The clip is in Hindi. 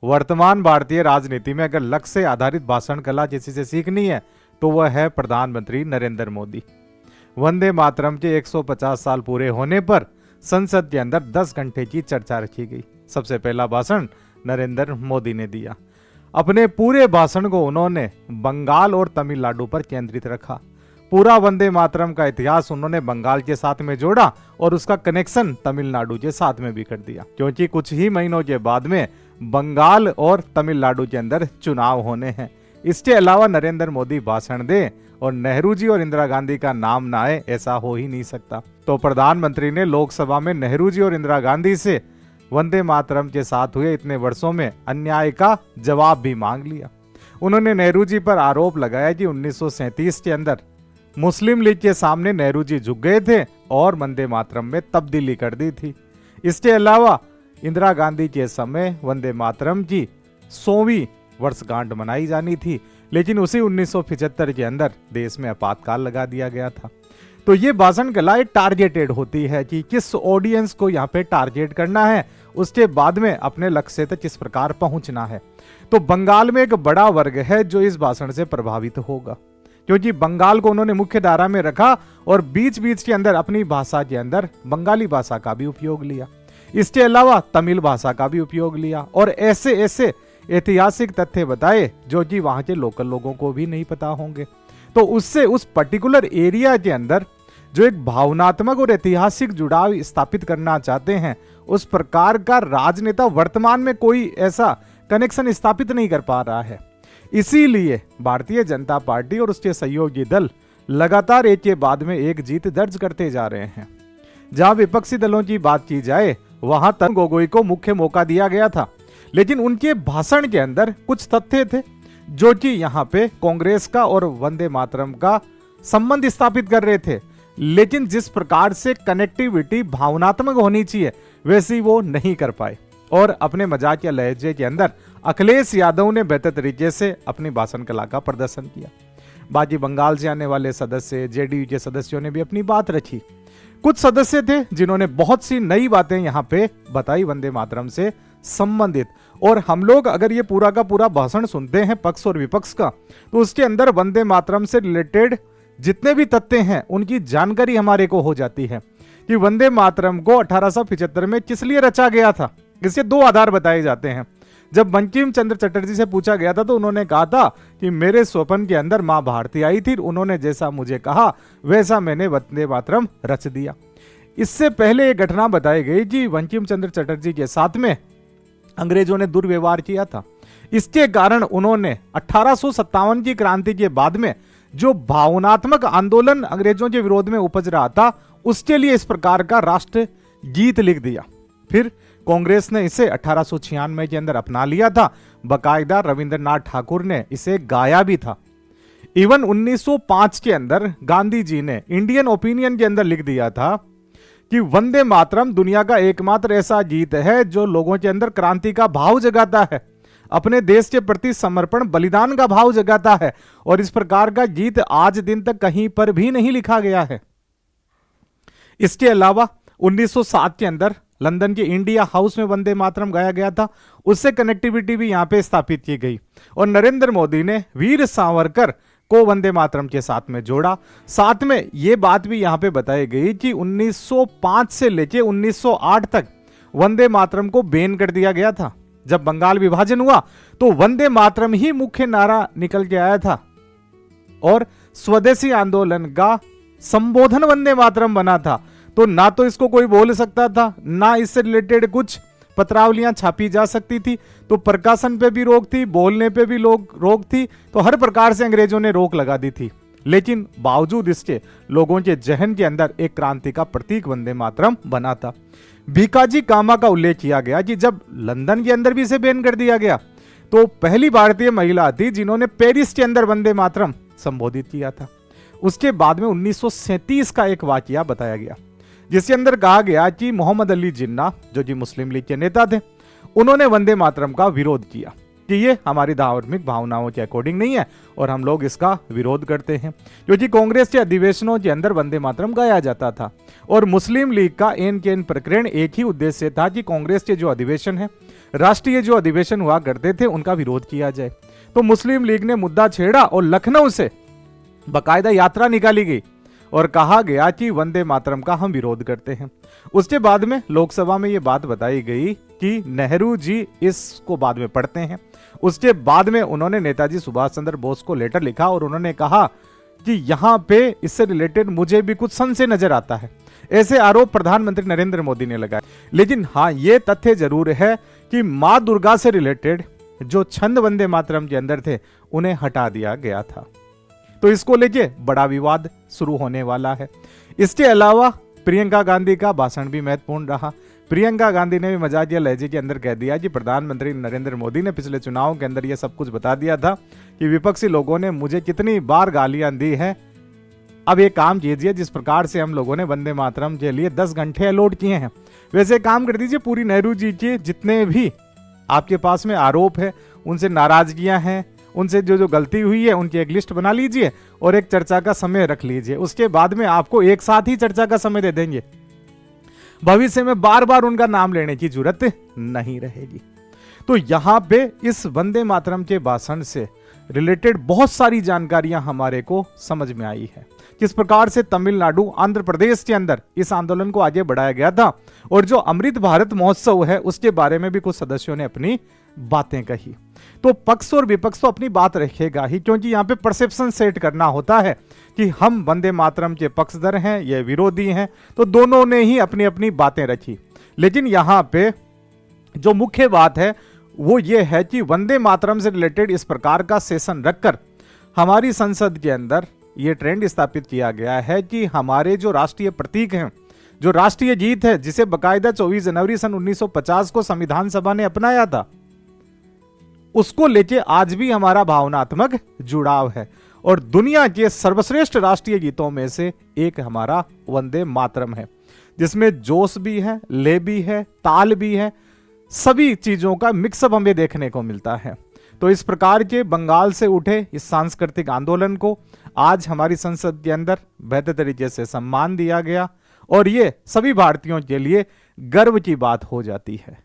वर्तमान भारतीय राजनीति में अगर लक्ष्य से आधारित भाषण कला किसी से सीखनी है तो वह है प्रधानमंत्री नरेंद्र मोदी। वंदे मातरम के 150 साल पूरे होने पर संसद के अंदर 10 घंटे की चर्चा रखी गई। सबसे पहला भाषण नरेंद्र मोदी ने दिया। अपने पूरे भाषण को उन्होंने बंगाल और तमिलनाडु पर केंद्रित रखा। पूरा वंदे मातरम का इतिहास उन्होंने बंगाल के साथ में जोड़ा और उसका कनेक्शन तमिलनाडु के साथ में भी कर दिया, क्योंकि कुछ ही महीनों के बाद में बंगाल और तमिलनाडु के अंदर चुनाव होने हैं। इसके अलावा नरेंद्र मोदी भाषण दे और नेहरू जी और इंदिरा गांधी का नाम ना आए, ऐसा हो ही नहीं सकता। तो प्रधानमंत्री ने लोकसभा में नेहरू जी और इंदिरा गांधी से वंदे मातरम के साथ हुए इतने वर्षों में अन्याय का जवाब भी मांग लिया। उन्होंने नेहरू जी पर आरोप लगाया कि 1937 के अंदर मुस्लिम लीग के सामने नेहरू जी झुक गए थे और वंदे मातरम में तब्दीली कर दी थी। इसके अलावा इंदिरा गांधी के समय वंदे मातरम की 100वीं वर्षगांठ मनाई जानी थी, लेकिन उसी 1975 के अंदर देश में आपातकाल लगा दिया गया था। तो ये भाषण कला टारगेटेड होती है कि किस ऑडियंस को यहाँ पे टारगेट करना है, उसके बाद में अपने लक्ष्य तक किस प्रकार पहुंचना है। तो बंगाल में एक बड़ा वर्ग है जो इस भाषण से प्रभावित होगा, क्योंकि बंगाल को उन्होंने मुख्य धारा में रखा और बीच बीच के अंदर अपनी भाषा के अंदर बंगाली भाषा का भी उपयोग लिया। इसके अलावा तमिल भाषा का भी उपयोग लिया और ऐसे ऐसे ऐतिहासिक तथ्य बताए जो कि वहां के लोकल लोगों को भी नहीं पता होंगे। तो उससे उस पर्टिकुलर एरिया के अंदर जो एक भावनात्मक और ऐतिहासिक जुड़ाव स्थापित करना चाहते हैं, उस प्रकार का राजनेता वर्तमान में कोई ऐसा कनेक्शन स्थापित नहीं कर पा रहा है। इसीलिए भारतीय जनता पार्टी और उसके सहयोगी दल लगातार एक के बाद में एक जीत दर्ज करते जा रहे हैं। जहां विपक्षी दलों की बात की जाए, वहां तरुण गोगोई को मुख्य मौका दिया गया था, लेकिन उनके भाषण के अंदर कुछ तथ्य थे जो कि यहाँ पे कांग्रेस का और वंदे मातरम का संबंध स्थापित कर रहे थे। लेकिन जिस प्रकार से कनेक्टिविटी भावनात्मक होनी चाहिए वैसी वो नहीं कर पाए और अपने मजाक या लहजे के अंदर अखिलेश यादव ने बेहतर तरीके से अपनी भाषण कला का प्रदर्शन किया। बाकी बंगाल से आने वाले सदस्य, जेडीयू के सदस्यों ने भी अपनी बात रखी। कुछ सदस्य थे जिन्होंने बहुत सी नई बातें यहाँ पे बताई वंदे मातरम से संबंधित। और हम लोग अगर ये पूरा का पूरा भाषण सुनते हैं पक्ष और विपक्ष का, तो उसके अंदर वंदे मातरम से रिलेटेड जितने भी तथ्य हैं उनकी जानकारी हमारे को हो जाती है कि वंदे मातरम को 1875 में किस लिए रचा गया था। इसके दो आधार बताए जाते हैं। जब बंकिम चंद्र चटर्जी से पूछा गया था तो उन्होंने कहा था कि मेरे स्वप्न के अंदर मां भारती आई थी, उन्होंने जैसा मुझे कहा वैसा मैंने वंदे मातरम रच दिया। इससे पहले एक घटना बताई गई कि बंकिम चंद्र चटर्जी के साथ में अंग्रेजों ने दुर्व्यवहार किया था। इसके कारण उन्होंने 1857 की क्रांति के बाद में जो भावनात्मक आंदोलन अंग्रेजों के विरोध में उपज रहा था, उसके लिए इस प्रकार का राष्ट्र गीत लिख दिया। फिर कांग्रेस ने इसे 1896 के अंदर अपना लिया था। बकायदा रविंद्रनाथ ठाकुर ने इसे गाया भी था। इवन 1905 के अंदर गांधी जी ने इंडियन ओपिनियन के अंदर लिख दिया था कि वंदे मातरम दुनिया का एकमात्र ऐसा गीत है जो लोगों के अंदर क्रांति का भाव जगाता है, अपने देश के प्रति समर्पण बलिदान का भाव जगाता है। और इस प्रकार का गीत आज दिन तक कहीं पर भी नहीं लिखा गया है। इसके अलावा 1907 के अंदर लंदन के इंडिया हाउस में वंदे मातरम गाया गया था। उससे कनेक्टिविटी भी यहां पे स्थापित की गई और नरेंद्र मोदी ने वीर सावरकर को वंदे मातरम के साथ में जोड़ा। साथ में यह बात भी यहां पे बताई गई कि 1905 से लेके 1908 तक वंदे मातरम को बैन कर दिया गया था। जब बंगाल विभाजन हुआ तो वंदे मातरम ही मुख्य नारा निकल के आया था और स्वदेशी आंदोलन का संबोधन वंदे मातरम बना था। तो ना तो इसको कोई बोल सकता था, ना इससे रिलेटेड कुछ पत्रावलियां छापी जा सकती थी। तो प्रकाशन पे भी रोक थी, बोलने पे भी रोक थी। तो हर प्रकार से अंग्रेजों ने रोक लगा दी थी। लेकिन बावजूद इसके लोगों के जहन के अंदर एक क्रांति का प्रतीक वंदे मातरम बना था। भीकाजी कामा का उल्लेख किया गया कि जब लंदन के अंदर भी इसे बैन कर दिया गया तो पहली भारतीय महिला थी जिन्होंने पेरिस के अंदर वंदे मातरम संबोधित किया था। उसके बाद में 1937 का एक वाकया बताया गया जिसके अंदर कहा गया कि मोहम्मद अली जिन्ना जो कि मुस्लिम लीग के नेता थे, उन्होंने वंदे मातरम का विरोध किया कि ये हमारी धार्मिक भावनाओं के अकॉर्डिंग नहीं है और हम लोग इसका विरोध करते हैं, क्योंकि कांग्रेस के अधिवेशनों के अंदर वंदे मातरम गाया जाता था। और मुस्लिम लीग का एन के एन प्रकरण एक ही उद्देश्य था कि कांग्रेस के जो अधिवेशन है राष्ट्रीय जो अधिवेशन हुआ करते थे उनका विरोध किया जाए। तो मुस्लिम लीग ने मुद्दा छेड़ा और लखनऊ से बाकायदा यात्रा निकाली गई और कहा गया कि वंदे मातरम का हम विरोध करते हैं। उसके बाद में लोकसभा में ये बात बताई गई कि नेहरू जी इसको बाद में पढ़ते हैं। उसके बाद में उन्होंने नेताजी सुभाष चंद्र बोस को लेटर लिखा और उन्होंने कहा कि यहाँ पे इससे रिलेटेड मुझे भी कुछ संशय नजर आता है। ऐसे आरोप प्रधानमंत्री नरेंद्र मोदी ने लगाए। लेकिन हाँ, ये तथ्य जरूर है कि माँ दुर्गा से रिलेटेड जो छंद वंदे मातरम के अंदर थे उन्हें हटा दिया गया था। तो इसको लेके बड़ा विवाद शुरू होने वाला है। इसके अलावा प्रियंका गांधी का भाषण भी महत्वपूर्ण रहा। प्रियंका गांधी ने भी मजाकिया लहजे के अंदर कह दिया कि प्रधानमंत्री नरेंद्र मोदी ने पिछले चुनाव के अंदर यह सब कुछ बता दिया था कि विपक्षी लोगों ने मुझे कितनी बार गालियां दी है। अब ये काम कीजिए जिस प्रकार से हम लोगों ने वंदे मातरम के लिए 10 घंटे अलॉट किए हैं, वैसे काम कर दीजिए। पूरी नेहरू जी के जितने भी आपके पास में आरोप है, उनसे नाराजगियां हैं, उनसे जो गलती हुई है उनकी एक लिस्ट बना लीजिए और एक चर्चा का समय रख लीजिए। उसके बाद में आपको एक साथ ही चर्चा का समय दे देंगे। भविष्य में बार बार उनका नाम लेने की जरूरत नहीं रहेगी। तो यहां पे इस वंदे मातरम के भाषण से रिलेटेड बहुत सारी जानकारियां हमारे को समझ में आई है। किस प्रकार से तमिलनाडु, आंध्र प्रदेश के अंदर इस आंदोलन को आगे बढ़ाया गया था और जो अमृत भारत महोत्सव है उसके बारे में भी कुछ सदस्यों ने अपनी बातें कही। तो पक्ष और विपक्ष तो अपनी बात रखेगा ही, क्योंकि यहाँ पे परसेप्शन सेट करना होता है कि हम वंदे मातरम के पक्षधर हैं, ये विरोधी हैं। तो दोनों ने ही अपनी अपनी बातें रखी। लेकिन यहाँ पे जो मुख्य बात है वो ये है कि वंदे मातरम से रिलेटेड इस प्रकार का सेशन रखकर हमारी संसद के अंदर ये ट्रेंड स्थापित किया गया है कि हमारे जो राष्ट्रीय प्रतीक हैं, जो राष्ट्रीय गीत है, जिसे बकायदा 24 जनवरी सन 1950 को संविधान सभा ने अपनाया था, उसको लेके आज भी हमारा भावनात्मक जुड़ाव है। और दुनिया के सर्वश्रेष्ठ राष्ट्रीय गीतों में से एक हमारा वंदे मातरम है, जिसमें जोश भी है, ले भी है, ताल भी है, सभी चीजों का मिक्सअप हमें देखने को मिलता है। तो इस प्रकार के बंगाल से उठे इस सांस्कृतिक आंदोलन को आज हमारी संसद के अंदर बेहतर तरीके से सम्मान दिया गया और ये सभी भारतीयों के लिए गर्व की बात हो जाती है।